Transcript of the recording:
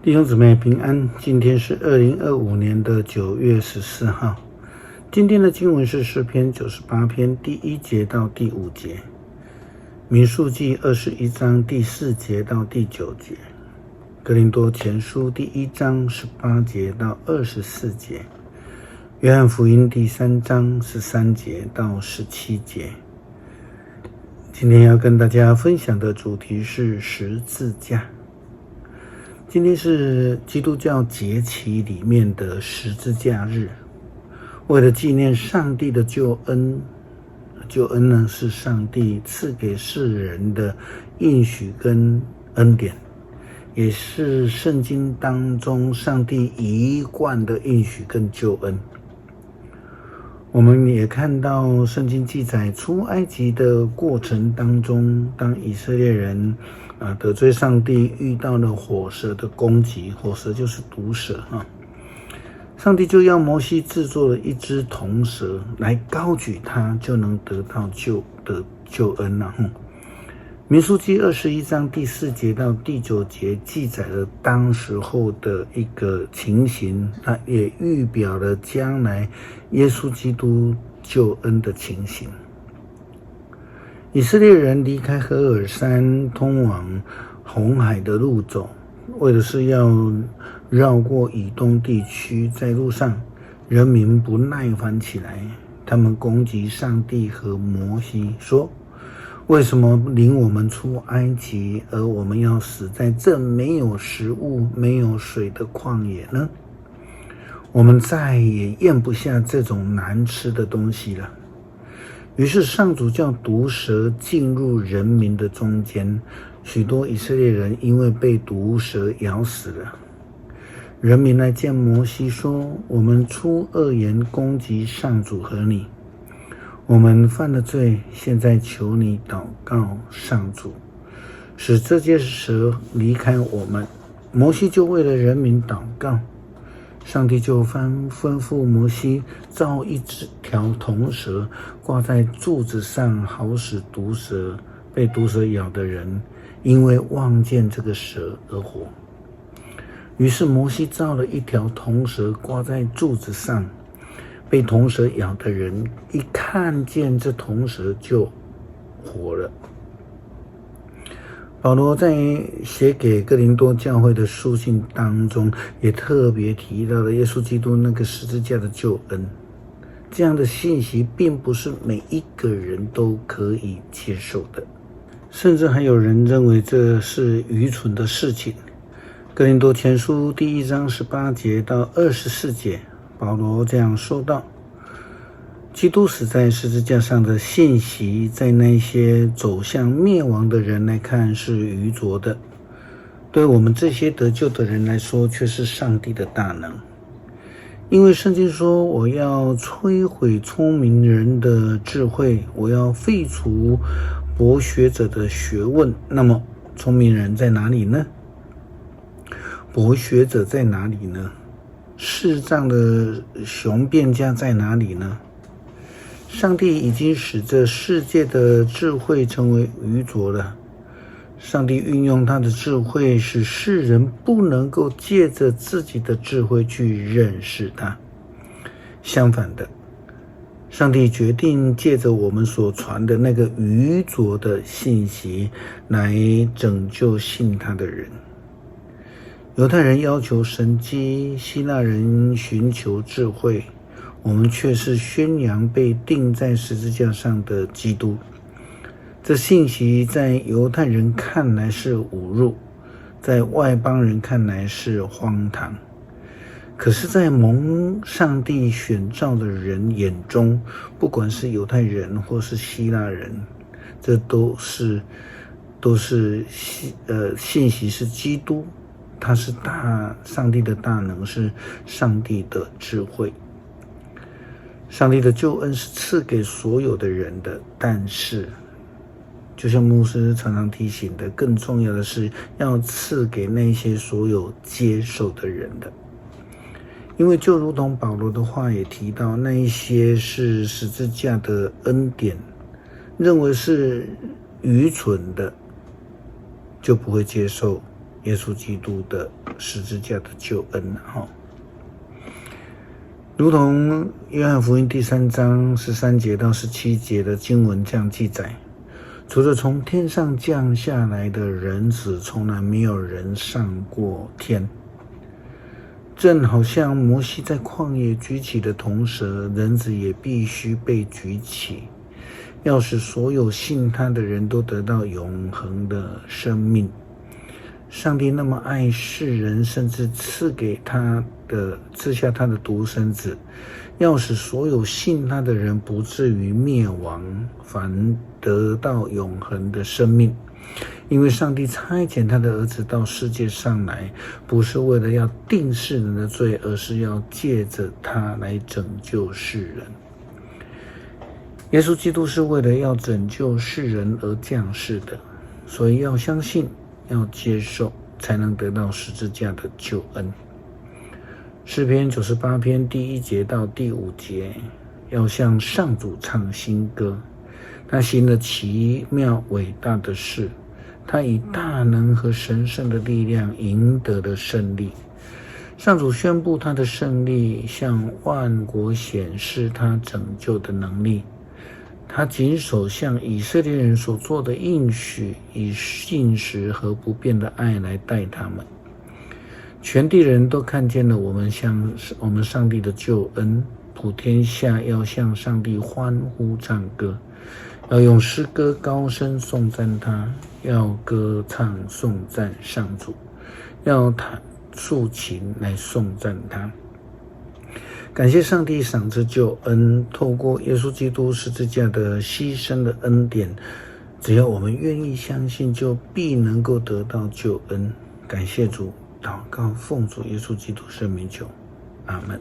弟兄姊妹平安，今天是2025年的9月14号。今天的经文是诗篇98篇第1节到第5节，民数记21章第4节到第9节，哥林多前书第1章18节到24节，约翰福音第3章13节到17节。今天要跟大家分享的主题是十字架。今天是基督教节期里面的十字架日，为了纪念上帝的救恩，救恩呢是上帝赐给世人的应许跟恩典，也是圣经当中上帝一贯的应许跟救恩。我们也看到圣经记载出埃及的过程当中，当以色列人得罪上帝，遇到了火蛇的攻击，火蛇就是毒蛇上帝就要摩西制作了一只铜蛇来高举它，就能得到救恩民数记21章第4节到第9节记载了当时候的一个情形，它也预表了将来耶稣基督救恩的情形。以色列人离开何尔山通往红海的路走，为的是要绕过以东地区，在路上人民不耐烦起来，他们攻击上帝和摩西，说为什么领我们出埃及，而我们要死在这没有食物没有水的旷野呢？我们再也咽不下这种难吃的东西了。于是上主叫毒蛇进入人民的中间，许多以色列人因为被毒蛇咬死了。人民来见摩西说，我们出恶言攻击上主和你，我们犯了罪，现在求你祷告上主，使这些蛇离开我们。摩西就为了人民祷告，上帝就吩咐摩西造一条铜蛇挂在柱子上，好使被毒蛇咬的人因为望见这个蛇而活。于是摩西造了一条铜蛇挂在柱子上，被铜蛇咬的人一看见这铜蛇就活了。保罗在写给哥林多教会的书信当中，也特别提到了耶稣基督那个十字架的救恩。这样的信息并不是每一个人都可以接受的，甚至还有人认为这是愚蠢的事情。哥林多前书第1章18节到24节，保罗这样说道：基督死在十字架上的信息，在那些走向灭亡的人来看是愚拙的，对我们这些得救的人来说却是上帝的大能。因为圣经说，我要摧毁聪明人的智慧，我要废除博学者的学问。那么聪明人在哪里呢？博学者在哪里呢？视障的雄辩家在哪里呢？上帝已经使这世界的智慧成为愚拙了。上帝运用他的智慧，使世人不能够借着自己的智慧去认识他。相反的，上帝决定借着我们所传的那个愚拙的信息来拯救信他的人。犹太人要求神迹，希腊人寻求智慧，我们却是宣扬被钉在十字架上的基督。这信息在犹太人看来是侮辱，在外邦人看来是荒唐。可是在蒙上帝选召的人眼中，不管是犹太人或是希腊人，这都是信息是基督，他是上帝的大能，是上帝的智慧。上帝的救恩是赐给所有的人的，但是就像牧师常常提醒的，更重要的是要赐给那些所有接受的人的。因为就如同保罗的话也提到，那一些是十字架的恩典认为是愚蠢的，就不会接受耶稣基督的十字架的救恩如同约翰福音第3章13节到17节的经文这样记载，除了从天上降下来的人子，从来没有人上过天。正好像摩西在旷野举起的铜蛇，人子也必须被举起，要使所有信他的人都得到永恒的生命。上帝那么爱世人，甚至赐下他的独生子，要使所有信他的人不至于灭亡，反得到永恒的生命。因为上帝差遣他的儿子到世界上来，不是为了要定世人的罪，而是要借着他来拯救世人。耶稣基督是为了要拯救世人而降世的，所以要相信，要接受，才能得到十字架的救恩。诗篇98篇第1节到第5节，要向上主唱新歌。他行了奇妙伟大的事，他以大能和神圣的力量赢得了胜利。上主宣布他的胜利，向万国显示他拯救的能力。他谨守向以色列人所做的应许，以信实和不变的爱来待他们。全地人都看见了我们上帝的救恩，普天下要向上帝欢呼唱歌，要用诗歌高声颂赞他，要歌唱颂赞上主，要弹竖琴来颂赞他。感谢上帝赏赐救恩，透过耶稣基督十字架的牺牲的恩典，只要我们愿意相信，就必能够得到救恩。感谢主，祷告奉主耶稣基督圣名求，阿们。